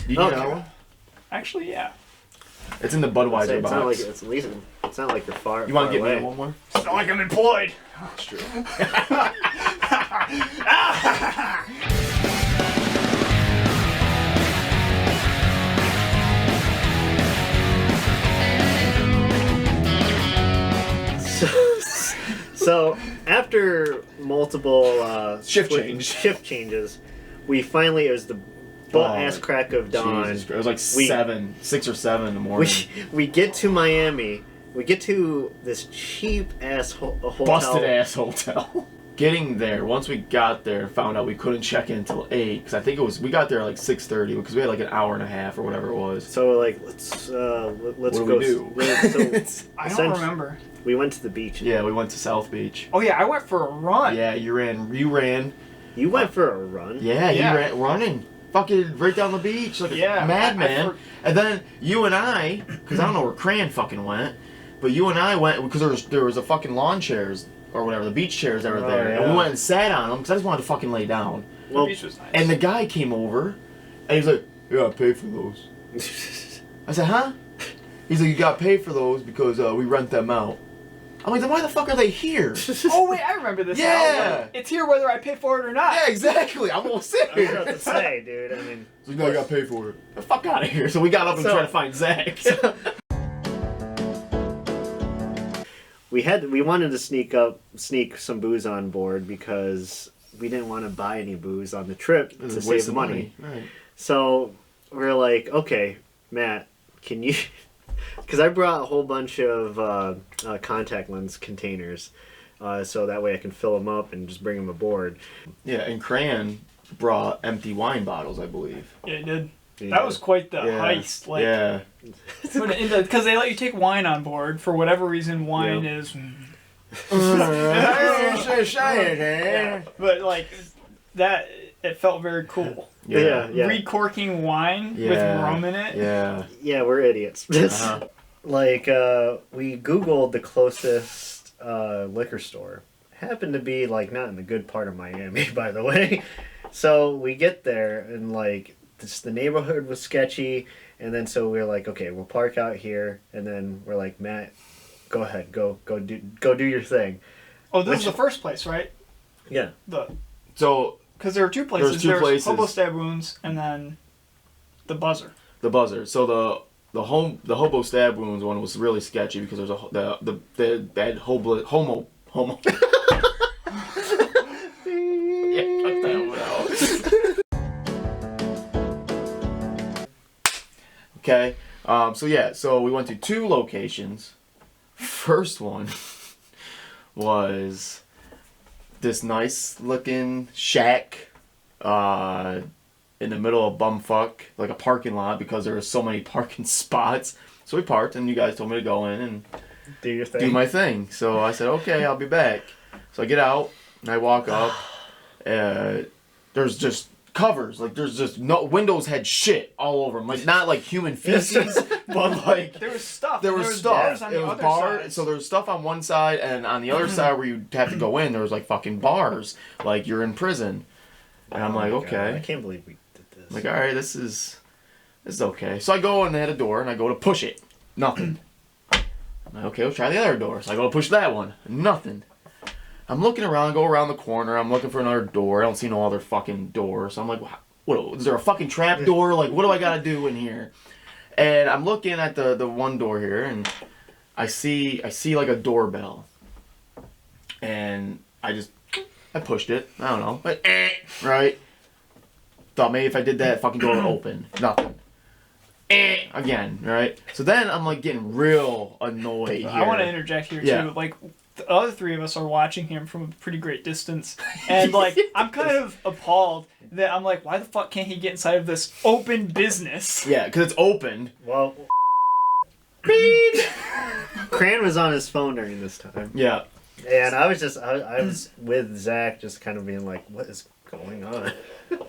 You need another one? Actually, yeah. It's in the Budweiser box. It's not like you're far. You want to get me one more? It's not like I'm employed. That's true. So after multiple shift changes, we finally, it was the butt-ass crack of dawn. Jesus, it was like 6 or 7 in the morning. We get to Miami. We get to this cheap-ass hotel. Busted-ass hotel. Getting there, once we got there, found out we couldn't check in until 8, because I think we got there at like 6:30, because we had like an hour and a half or whatever it was. So we're like, let's go. What do we do? I don't remember. We went to the beach. Yeah, we went to South Beach. Oh yeah, I went for a run. Yeah, you ran. You went for a run? Yeah, you ran running. Fucking right down the beach like a madman. And then you and I, because I don't know where Cran fucking went, but you and I went, because there was a fucking lawn chairs, or whatever, the beach chairs that were there. Yeah. And we went and sat on them, because I just wanted to fucking lay down. Well, the beach was nice. And the guy came over, and he's like, you gotta pay for those. I said, huh? He's like, you gotta pay for those because we rent them out. I'm like, then why the fuck are they here? Oh wait, I remember this. Yeah, it's here whether I pay for it or not. Yeah, exactly. I'm gonna sit here. I don't know what to say, dude. I mean, so no, you gotta pay for it. The fuck out of here. So we got up and tried to find Zach. We wanted to sneak some booze on board because we didn't want to buy any booze on the trip to save money. Right. So we're like, okay, Matt, can you? Because I brought a whole bunch of contact lens containers, so that way I can fill them up and just bring them aboard. Yeah, and Cran brought empty wine bottles, I believe. Yeah, he did. Yeah. That was quite the heist. Like, yeah. Because they let you take wine on board. For whatever reason, wine is... But, like, that... It felt very cool. Yeah. Recorking wine with rum in it. Yeah. Yeah, we're idiots. Like, we Googled the closest liquor store. Happened to be, like, not in the good part of Miami, by the way. So we get there, and, like, the neighborhood was sketchy. And then so we were like, okay, we'll park out here. And then we're like, Matt, go ahead. Go do your thing. Oh, this is the first place, right? Yeah. So... Because there were two places. There's Hobo Stab Wounds and then the Buzzer. The Buzzer. So the Hobo Stab Wounds one was really sketchy because there's the bad homo. Yeah, cut that one out. Okay. So we went to 2 locations. First one was this nice looking shack in the middle of bumfuck, like a parking lot, because there were so many parking spots. So we parked, and you guys told me to go in and do your thing. Do my thing. So I said, okay, I'll be back. So I get out and I walk up. There's just covers, like there's just no windows had shit all over them, like not like human feces, but like there was stuff. There was stuff. It was bars. So there was stuff on one side, and on the other side where you have to go in, there was like fucking bars, like you're in prison. And I'm like, okay, God, I can't believe we did this. I'm like, all right, this is okay. So I go and they had a door, and I go to push it, nothing. I'm like, okay, let's try the other door. So I go to push that one, nothing. I'm looking around, go around the corner, I'm looking for another door. I don't see no other fucking door. So I'm like, what, is there a fucking trap door? Like, what do I gotta do in here? And I'm looking at the one door here, and I see like a doorbell. And I pushed it. I don't know. But, right? Thought maybe if I did that, fucking door would open. Nothing. Again, right? So then I'm like getting real annoyed here. I want to interject here too. Like, the other 3 of us are watching him from a pretty great distance, and like I'm kind of appalled that I'm like, why the fuck can't he get inside of this open business? Yeah, because it's open. Well, Cran was on his phone during this time. Yeah, and I was with Zach, just kind of being like, what is going on?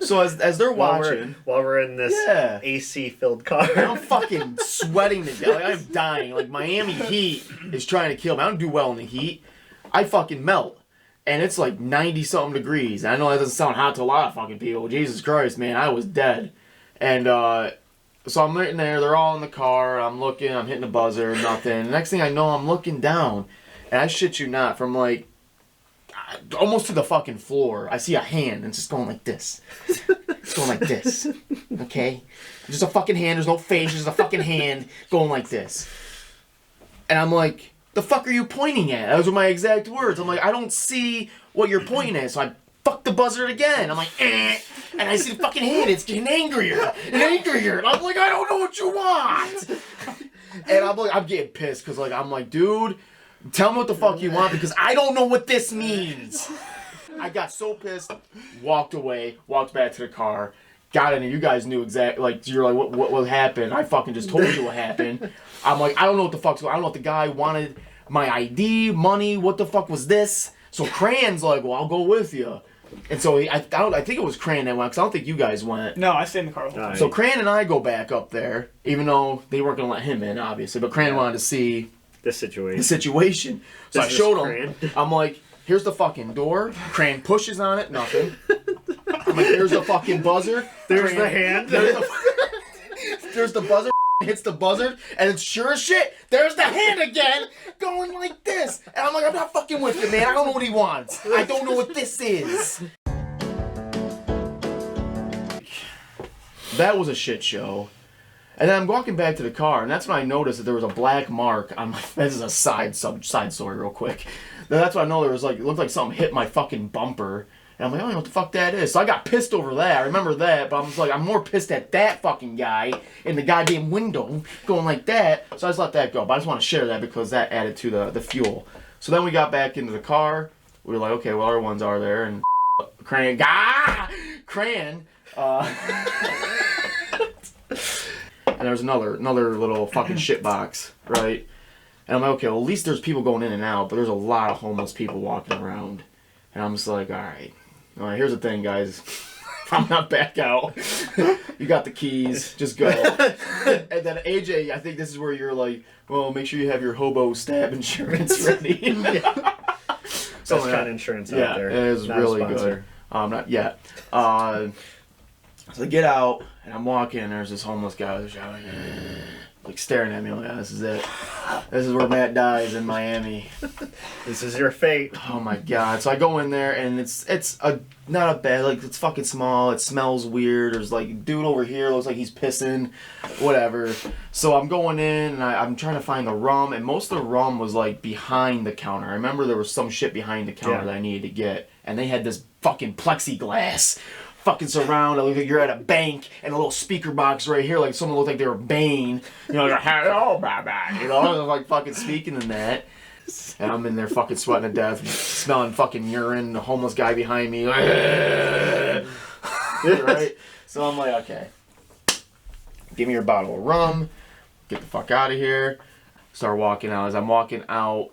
So as they're watching, while we're in this AC filled car, I'm fucking sweating to death. Like, I'm dying. Like Miami heat is trying to kill me. I don't do well in the heat. I fucking melt, and it's like 90-something degrees. And I know that doesn't sound hot to a lot of fucking people. Jesus Christ, man, I was dead. And So I'm sitting there, they're all in the car, I'm looking, I'm hitting the buzzer, nothing. The next thing I know, I'm looking down, and I shit you not, from like, almost to the fucking floor, I see a hand, and it's just going like this. It's going like this, okay? Just a fucking hand, there's no face, just a fucking hand going like this. And I'm like, the fuck are you pointing at? Those were my exact words. I'm like, I don't see what you're pointing at, so I fuck the buzzer again. I'm like, eh. And I see the fucking hand, it's getting angrier and angrier. And I'm like, I don't know what you want. And I'm like, I'm getting pissed because like, I'm like, dude, tell me what the fuck you want because I don't know what this means. I got so pissed, walked away, walked back to the car, got in and you guys knew exactly, like, you're like, what happened? I fucking just told you what happened. I'm like, I don't know what the fuck's going on. I don't know if the guy wanted my ID, money, what the fuck was this? So Cran's like, well, I'll go with you. And so I think it was Cran that went, because I don't think you guys went. No, I stayed in the car the whole time. So Cran and I go back up there, even though they weren't going to let him in, obviously. But Cran wanted to see the situation. So I showed him. I'm like, here's the fucking door. Cran pushes on it, nothing. I'm like, there's the fucking buzzer. There's Cran, the hand. There's the buzzer. Hits the buzzer, and it's sure as shit, there's the hand again, going like this. And I'm like, I'm not fucking with you, man. I don't know what he wants. I don't know what this is. That was a shit show. And then I'm walking back to the car, and that's when I noticed that there was a black mark on my... This is a side story real quick. That's when I know there was like... It looked like something hit my fucking bumper. And I'm like, I don't know what the fuck that is. So I got pissed over that. I remember that. But I was like, I'm more pissed at that fucking guy in the goddamn window going like that. So I just let that go. But I just want to share that because that added to the fuel. So then we got back into the car. We were like, okay, well, our ones are there. And Cran... And there was another little fucking shit box, right? And I'm like, okay, well, at least there's people going in and out. But there's a lot of homeless people walking around. And I'm just like, all right, here's the thing, guys. I'm not back out. You got the keys. Just go. And then AJ, I think this is where you're like, well, make sure you have your hobo stab insurance ready. Best kind of insurance out there. Yeah, it is really good. Not yet. So I get out, and I'm walking, and there's this homeless guy with a shower, like staring at me like, this is it. This is where Matt dies in Miami. This is your fate. Oh my god. So I go in there and it's not a bad, like, it's fucking small, it smells weird, there's like a dude over here looks like he's pissing, whatever. So I'm going in and I'm trying to find the rum, and most of the rum was like behind the counter. I remember there was some shit behind the counter that I needed to get, and they had this fucking plexiglass fucking surround. It looked like you're at a bank, and a little speaker box right here, like someone looked like they were Bane. You know, like, hello, bye-bye. You know, like fucking speaking in that. And I'm in there fucking sweating to death, smelling fucking urine, the homeless guy behind me. Right? So I'm like, okay. Give me your bottle of rum. Get the fuck out of here. Start walking out. As I'm walking out,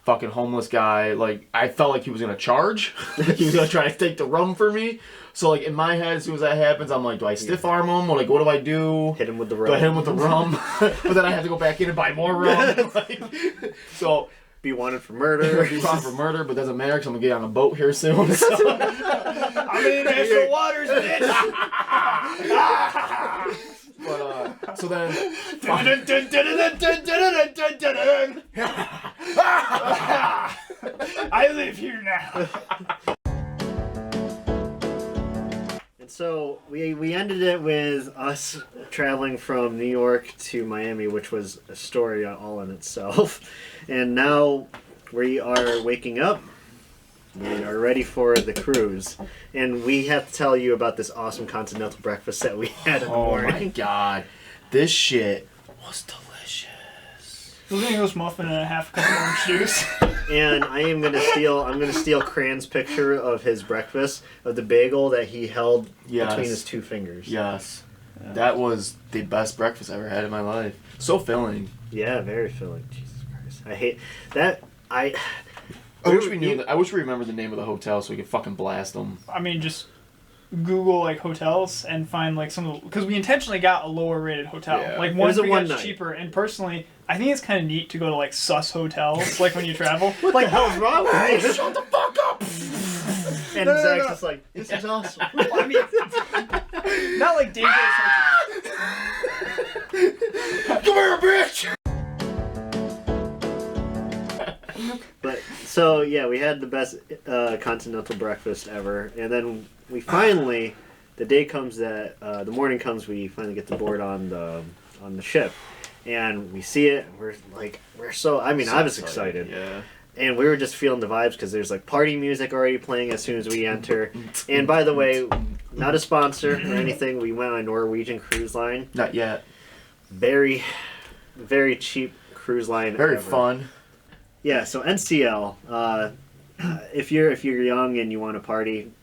fucking homeless guy, like, I felt like he was gonna charge. Like he was gonna try to take the rum for me. So, like, in my head, as soon as that happens, I'm like, do I stiff arm him? Or, like, what do I do? Hit him with the rum. Do I hit him with the rum? But then I have to go back in and buy more rum. Like, so... Be wanted for murder. Be wanted for murder, but doesn't matter because I'm going to get on a boat here soon. So. I'm in international waters, bitch! But, so then... I live here now. And so we ended it with us traveling from New York to Miami, which was a story all in itself. And now we are waking up. We are ready for the cruise. And we have to tell you about this awesome continental breakfast that we had in the morning. Oh my god. This shit was delicious. It was an English muffin and a half cup of orange juice. And I'm gonna steal Cran's picture of his breakfast, of the bagel that he held between his two fingers. Yes. Yeah. That was the best breakfast I ever had in my life. So filling. Yeah, very filling. Jesus Christ. I hate that. I wish we knew. I wish we remembered the name of the hotel so we could fucking blast them. I mean, just Google like hotels and find like some of the, because we intentionally got a lower rated hotel. Yeah. Like one's cheaper. And personally, I think it's kind of neat to go to like sus hotels, like when you travel. What the hell's wrong with you? Shut the fuck up! And Zach's just like, this is awesome. Well, I mean, not like dangerous hotels. here, bitch! But so yeah, we had the best continental breakfast ever, and then we finally, the day comes that the morning comes, we finally get the board on the ship, and we see it. And we're so. I mean, I was excited. Yeah. And we were just feeling the vibes because there's like party music already playing as soon as we enter. And by the way, not a sponsor or anything. We went on a Norwegian cruise line. Not yet. Very, very cheap cruise line. Very ever. fun. Yeah. So NCL. If you're young and you want to party,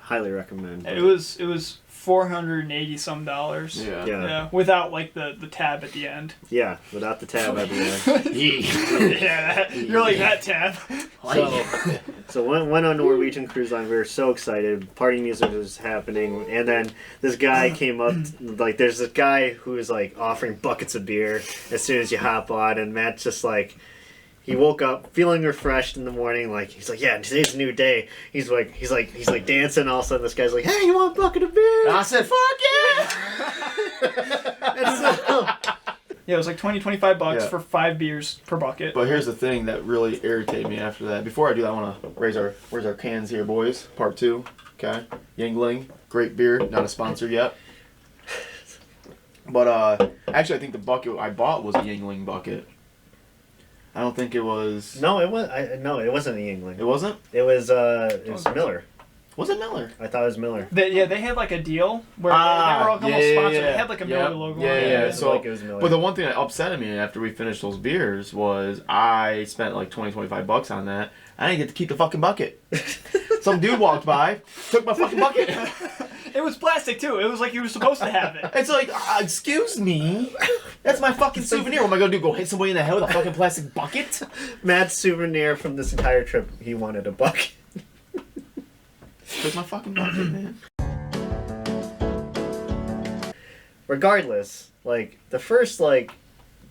highly recommend. It was $480 some. Yeah. Without like the tab at the end. Yeah. Without the tab at the end. Yeah, you're like that tab. So went on Norwegian cruise line. We were so excited. Party music was happening, and then this guy came up. Like, there's this guy who is like offering buckets of beer as soon as you hop on, and Matt's just like. He woke up feeling refreshed in the morning, like he's like, yeah, today's a new day. He's like dancing. All of a sudden, this guy's like, hey, you want a bucket of beer? And I said, fuck yeah! And so, Yeah, it was like $25 Yeah. for 5 beers per bucket. But here's the thing that really irritated me after that. Before I do that, I want to where's our cans here, boys? Part 2. Okay. Yingling. Great beer. Not a sponsor yet. But actually, I think the bucket I bought was a Yingling bucket. I don't think it was. no, it was. No, it wasn't the Yingling. It wasn't? It was Miller. Was it Miller? I thought it was Miller. They had like a deal where they were almost sponsored. They had like a Miller logo on it. Yeah. It So, like it was Miller. but the one thing that upset me after we finished those beers was I spent like $25 on that. I didn't get to keep the fucking bucket. Some dude walked by, took my fucking bucket. It was plastic too. It was like you were supposed to have it. It's like, excuse me, that's my fucking souvenir. What am I gonna do? Go hit somebody in the head with a fucking plastic bucket? Matt's souvenir from this entire trip, he wanted a bucket. Took my fucking bucket, man. Regardless, like the first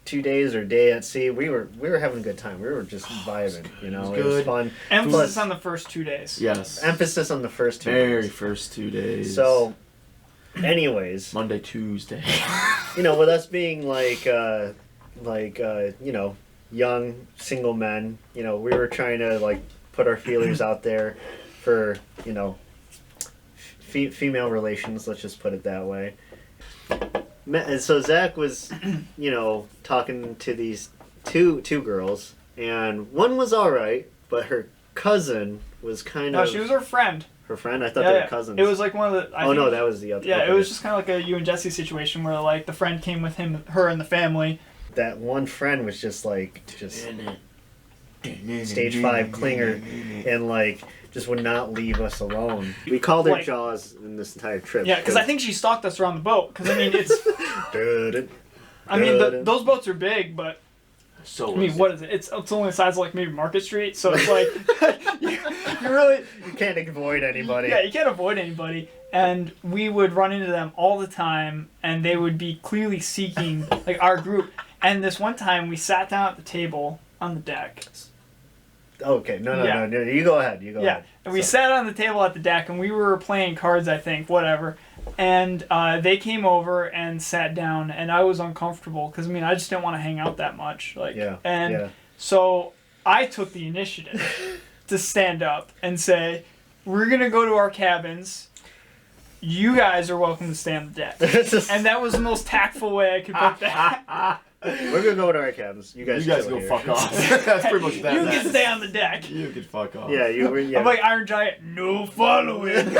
2 days or day at sea, we were having a good time. We were just vibing, you know. It was good. fun. Emphasis on the first 2 days. Yes. Emphasis on the first 2 Very days. first 2 days. So, anyways, Monday, Tuesday. you know, with us being you know, young single men, you know, we were trying to put our feelers out there for, you know, female relations. Let's just put it that way. And so Zach was, you know, talking to these two girls, and one was all right, but her cousin was kind No, of. she was her friend. Her friend? I thought they were cousins. It was like one of the. No, that was the other. Yeah, okay. it was just kind of like a you and Jesse situation where like the friend came with her and the family. That one friend was just stage 5 clinger, and just would not leave us alone. We called her Jaws in this entire trip. Yeah, because I think she stalked us around the boat. Because I mean, it's. Those boats are big, but. So I mean, what is it? It's only the size of like maybe Market Street, so it's like you really you can't avoid anybody. Yeah, you can't avoid anybody. And we would run into them all the time, and they would be clearly seeking like our group. And this one time, we sat down at the table on the deck. Okay, no. You go ahead. Yeah, and we sat on the table at the deck, and we were playing cards, I think, whatever. And they came over and sat down, and I was uncomfortable because I mean I just didn't want to hang out that much. So I took the initiative to stand up and say, "We're gonna go to our cabins. You guys are welcome to stay on the deck." And that was the most tactful way I could put that. We're gonna go to our cabins. You guys go here. fuck off. That's pretty much that. You can stay on the deck. You can fuck off. Yeah, you were. Yeah. I'm like Iron Giant. No following.